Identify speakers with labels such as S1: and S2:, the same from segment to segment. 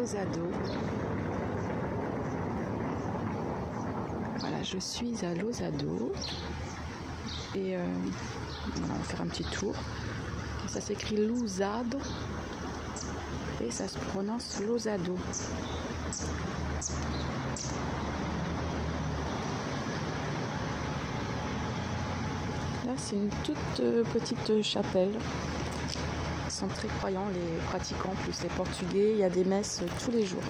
S1: Losado. Voilà, je suis à Losado. Et on va faire un petit tour. Ça s'écrit Losado. Et ça se prononce Losado. Là, c'est une toute petite chapelle. Ils sont très croyants, les pratiquants, plus les Portugais. Il y a des messes tous les jours.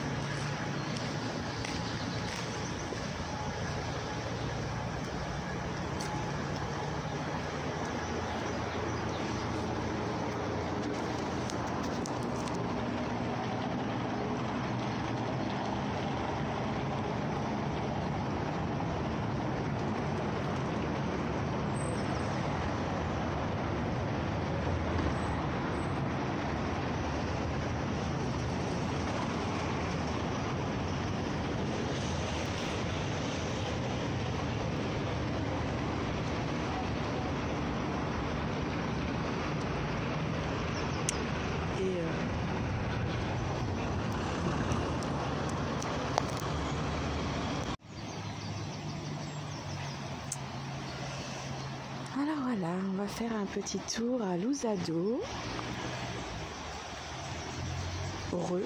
S1: Alors voilà, on va faire un petit tour à Losado. Heureux.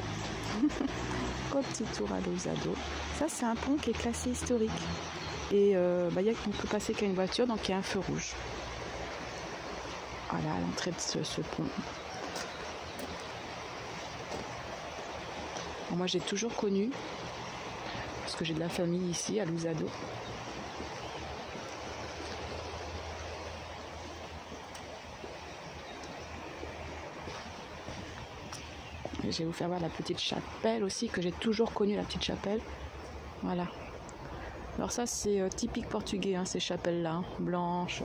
S1: Petit tour à Losado. Ça, c'est un pont qui est classé historique. Et on peut passer qu'à une voiture, donc il y a un feu rouge. Voilà, à l'entrée de ce pont. Bon, moi, j'ai toujours connu, parce que j'ai de la famille ici, à Losado. Je vais vous faire voir la petite chapelle aussi, que j'ai toujours connue, la petite chapelle. Voilà. Alors ça, c'est typique portugais, hein, ces chapelles-là, hein, blanches.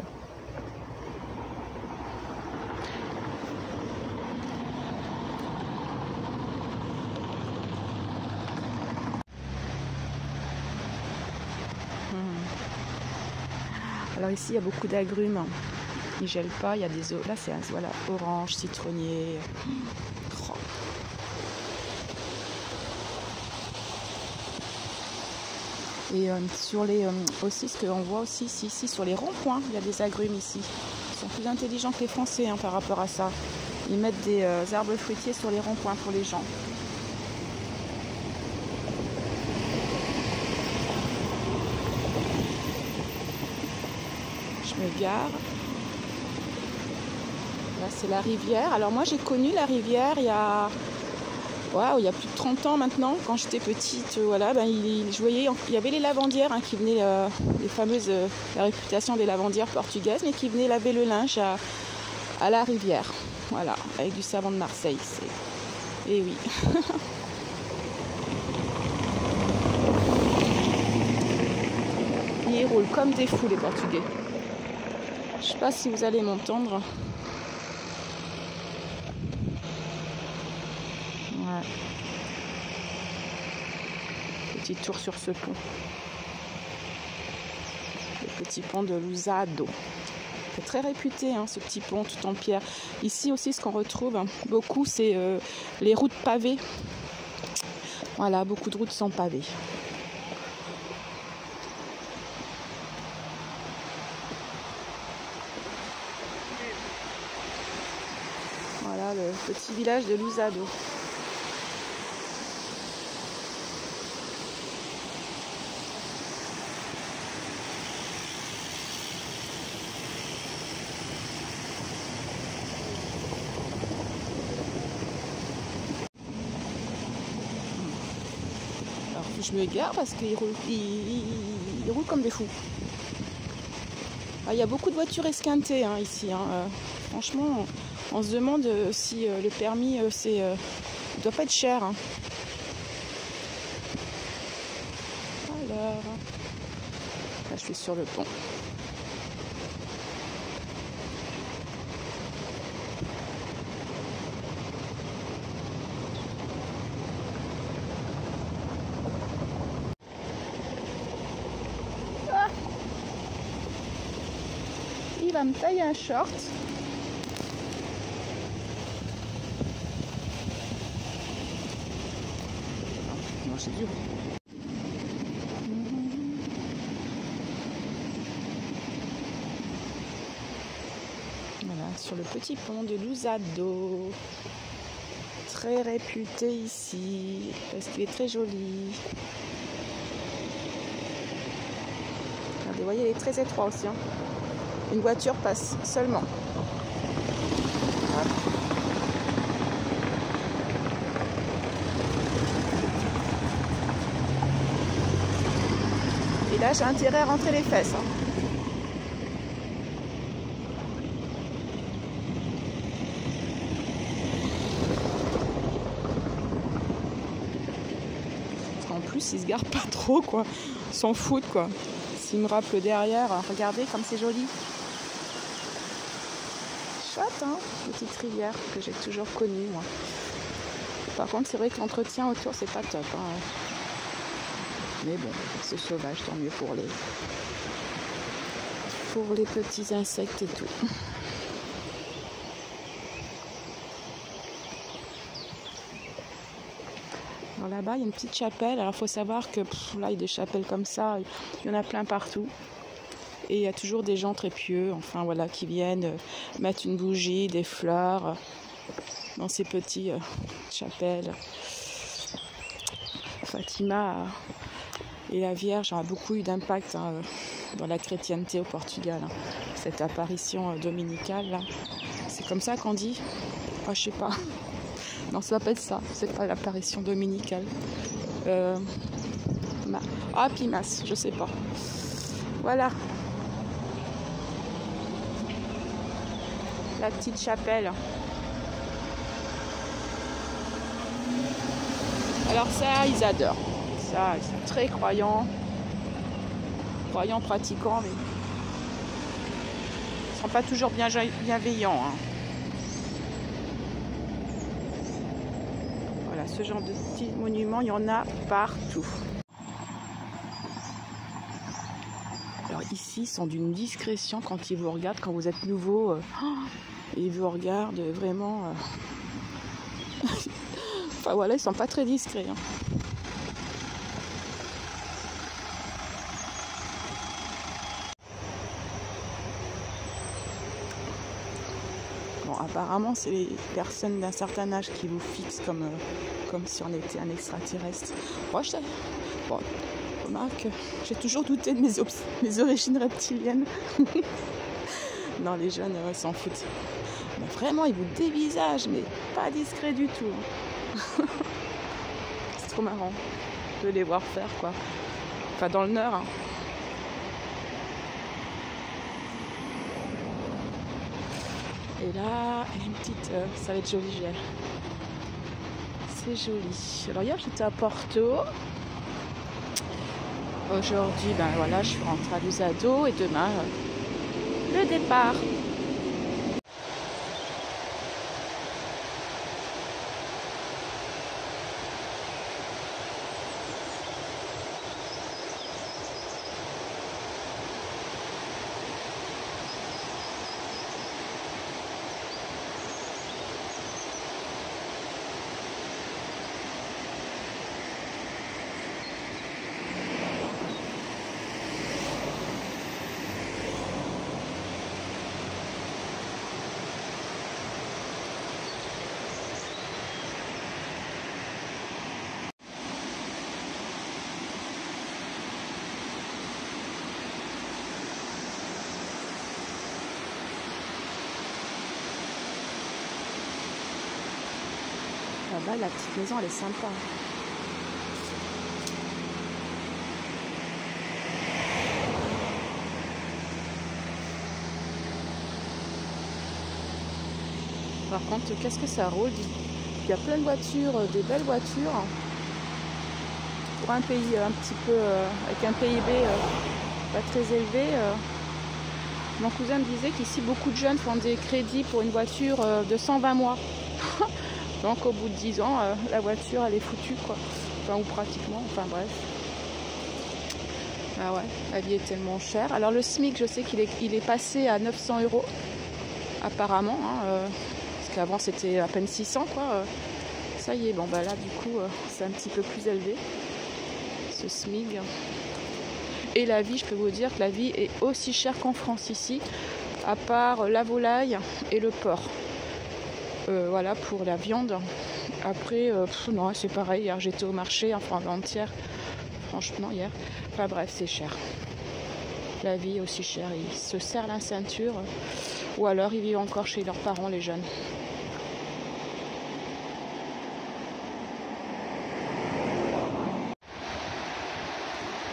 S1: Alors ici, il y a beaucoup d'agrumes. Ils ne gèlent pas, il y a des eaux. Là, c'est voilà, orange, citronnier. Oh. Et sur les aussi, ce qu'on voit aussi ici sur les ronds-points, il y a des agrumes ici. Ils sont plus intelligents que les Français hein, par rapport à ça. Ils mettent des arbres fruitiers sur les ronds-points pour les gens. Je me gare. Là, c'est la rivière. Alors moi, j'ai connu la rivière il y a plus de 30 ans maintenant. Quand j'étais petite, voilà, je voyais, il y avait les lavandières hein, qui venaient, les fameuses, la réputation des lavandières portugaises, mais qui venaient laver le linge à la rivière. Voilà, avec du savon de Marseille. Et oui. Ils roulent comme des fous, les Portugais. Je ne sais pas si vous allez m'entendre. Ouais. Petit tour sur ce pont. Le petit pont de Losado. C'est très réputé hein, ce petit pont tout en pierre. Ici aussi ce qu'on retrouve beaucoup c'est les routes pavées. Voilà, beaucoup de routes sans pavés. Voilà le petit village de Losado. Alors je me gare parce qu'ils roulent comme des fous. Ah, il y a beaucoup de voitures esquintées hein, ici. Hein. Franchement, on se demande si le permis ne doit pas être cher. Hein. Alors, là je suis sur le pont. Ah, il va me tailler un short. c'est dur. Voilà, sur le petit pont de Lusado. Très réputé ici, parce qu'il est très joli. Regardez, vous voyez, il est très étroit aussi. Hein. Une voiture passe seulement. Voilà. Et là, j'ai intérêt à rentrer les fesses. Hein. En plus, ils se garent pas trop, quoi. Ils s'en foutent, quoi. S'ils me rappellent derrière, regardez comme c'est joli. Chouette, hein, petite rivière que j'ai toujours connue, moi. Par contre, c'est vrai que l'entretien autour, c'est pas top. Hein. Mais bon, c'est sauvage, tant mieux pour les petits insectes et tout. Alors là-bas, il y a une petite chapelle. Alors, il faut savoir que là, il y a des chapelles comme ça. Il y en a plein partout. Et il y a toujours des gens très pieux, enfin voilà, qui viennent mettre une bougie, des fleurs dans ces petites chapelles. Fatima et la Vierge a beaucoup eu d'impact dans la chrétienté au Portugal. Hein. Cette apparition dominicale, là. C'est comme ça qu'on dit. Ah, je sais pas. Non, ça va pas être ça. C'est pas l'apparition dominicale. Pimas, je sais pas. Voilà. La petite chapelle. Alors ça, ils adorent. Ça, ils sont très croyants. Croyants, pratiquants, mais ils ne sont pas toujours bienveillants. Hein. Voilà, ce genre de petits monuments, il y en a partout. Alors ici, ils sont d'une discrétion quand ils vous regardent, quand vous êtes nouveau. Ils vous regardent vraiment. Enfin voilà, ils sont pas très discrets. Hein. Bon, apparemment, c'est les personnes d'un certain âge qui vous fixent comme si on était un extraterrestre. Moi, remarque, j'ai toujours douté de mes origines reptiliennes. Non, les jeunes s'en foutent. Mais vraiment, ils vous dévisagent, mais pas discret du tout. C'est trop marrant de les voir faire, quoi. Enfin, dans le Nord. Hein. Et là, elle a une petite... ça va être joli, j'ai. C'est joli. Alors hier, j'étais à Porto. Aujourd'hui, ben voilà, je suis rentrée à Lusado. Et demain, le départ. Là-bas, la petite maison, elle est sympa. Par contre, qu'est-ce que ça roule? Il y a plein de voitures, des belles voitures. Pour un pays un petit peu, avec un PIB pas très élevé. Mon cousin me disait qu'ici, beaucoup de jeunes font des crédits pour une voiture de 120 mois. Donc au bout de 10 ans, la voiture elle est foutue quoi. Enfin ou pratiquement, enfin bref. Ah ouais, la vie est tellement chère. Alors le SMIC, je sais qu'il est passé à 900 € apparemment. Hein, parce qu'avant c'était à peine 600 quoi. Ça y est, bon bah là du coup c'est un petit peu plus élevé. ce SMIG. Et la vie, je peux vous dire que la vie est aussi chère qu'en France ici, à part la volaille et le porc. Voilà pour la viande. Après, non, c'est pareil. Hier, j'étais au marché, enfin avant-hier. Franchement, hier. Enfin bref, c'est cher. La vie est aussi chère. Ils se serrent la ceinture. Ou alors, ils vivent encore chez leurs parents, les jeunes.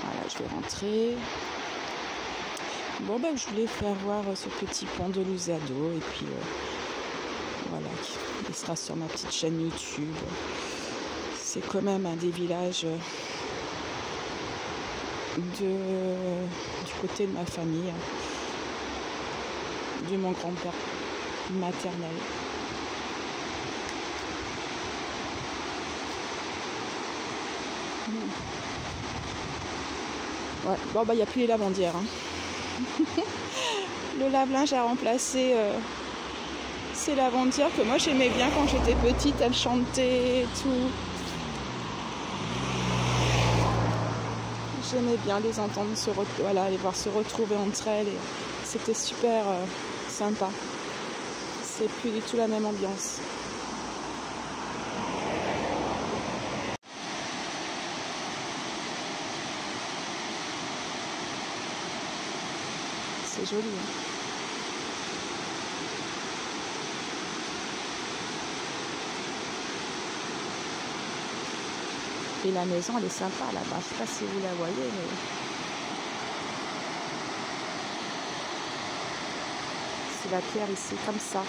S1: Voilà, je vais rentrer. Bon, ben, je voulais faire voir ce petit pont de Lusado. Et puis, voilà, il sera sur ma petite chaîne YouTube. C'est quand même un des villages du côté de ma famille, de mon grand-père maternel. Ouais, bon bah il n'y a plus les lavandières. Hein. Le lave-linge a remplacé ces lavandières que moi j'aimais bien quand j'étais petite, elles chantaient et tout. J'aimais bien les entendre les voir se retrouver entre elles et c'était super sympa. C'est plus du tout la même ambiance. C'est joli. Hein. Et la maison, elle est sympa là-bas. Je ne sais pas si vous la voyez, mais c'est la pierre ici, comme ça.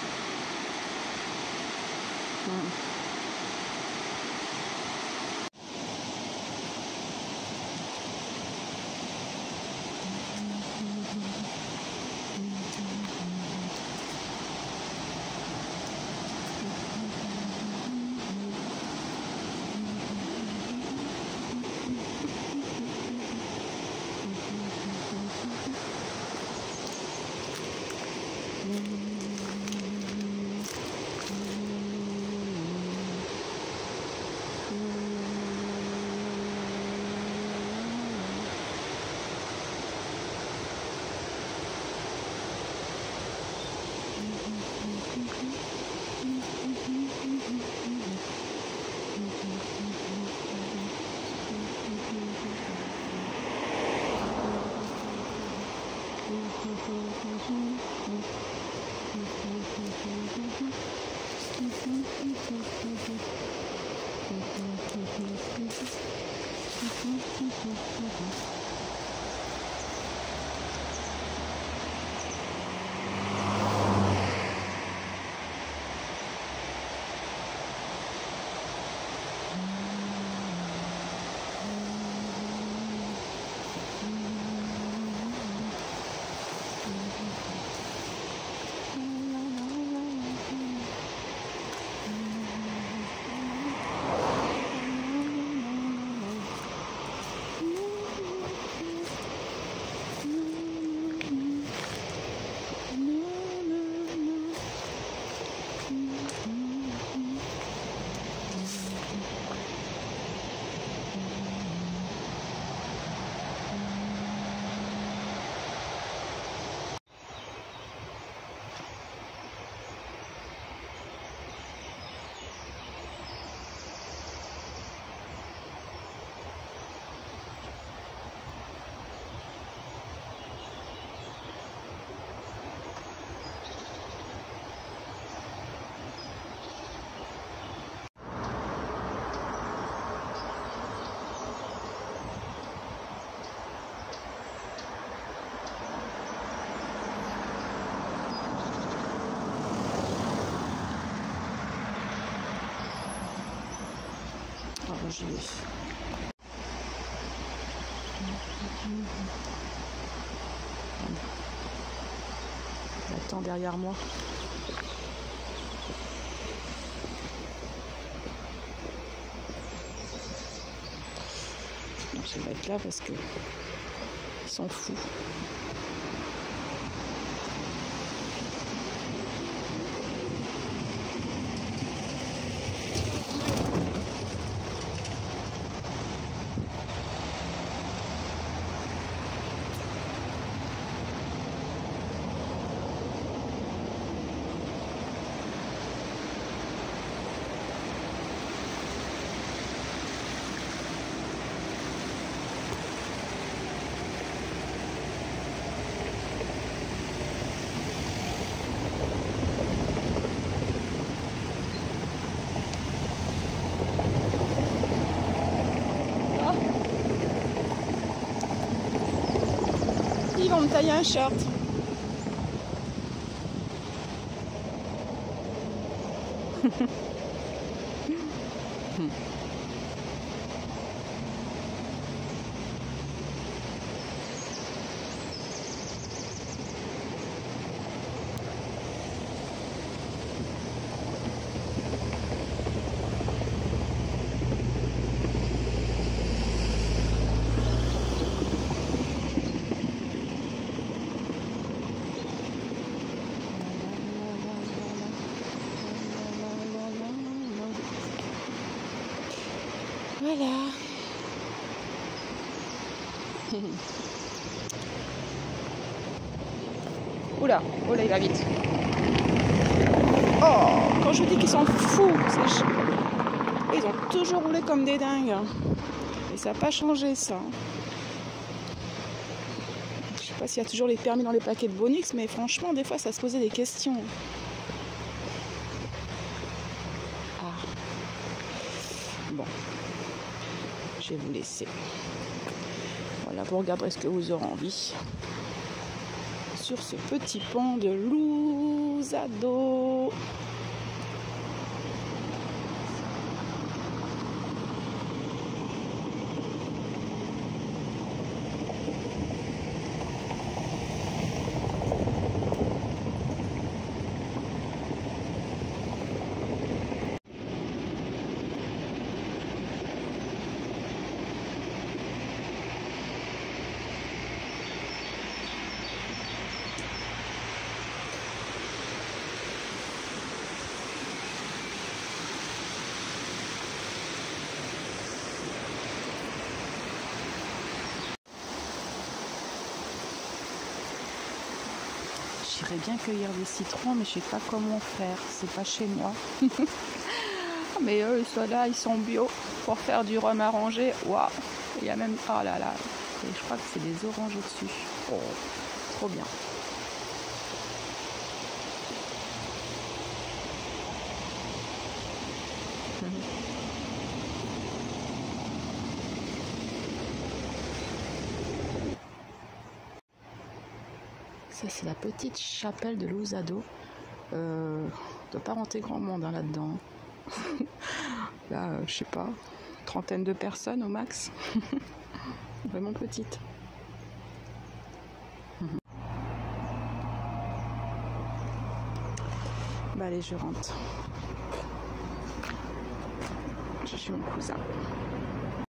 S1: J'y vais. J'attends derrière moi. Donc, je vais être là parce que ils sont fous. on me taille un short. Voilà. Oula, oula, il va vite. Oh, quand je dis qu'ils s'en foutent, ils ont toujours roulé comme des dingues. Et ça n'a pas changé, ça. Je sais pas s'il y a toujours les permis dans les paquets de bonus, mais franchement, des fois, ça se posait des questions. Ah. Bon. Je vais vous laisser. Voilà, vous regarderez ce que vous aurez envie. Sur ce petit pont de Lousado. J'irais bien cueillir des citrons, mais je sais pas comment faire, c'est pas chez moi. Mais eux, ceux-là, ils sont bio pour faire du rhum arrangé. Waouh! Il y a même, oh là là, et je crois que c'est des oranges au-dessus. Oh, trop bien. Ça, c'est la petite chapelle de Lousado. Ne doit pas rentrer grand monde hein, là-dedans. Là, je sais pas, trentaine de personnes au max. Vraiment petite. Bah allez, je rentre. Je suis mon cousin.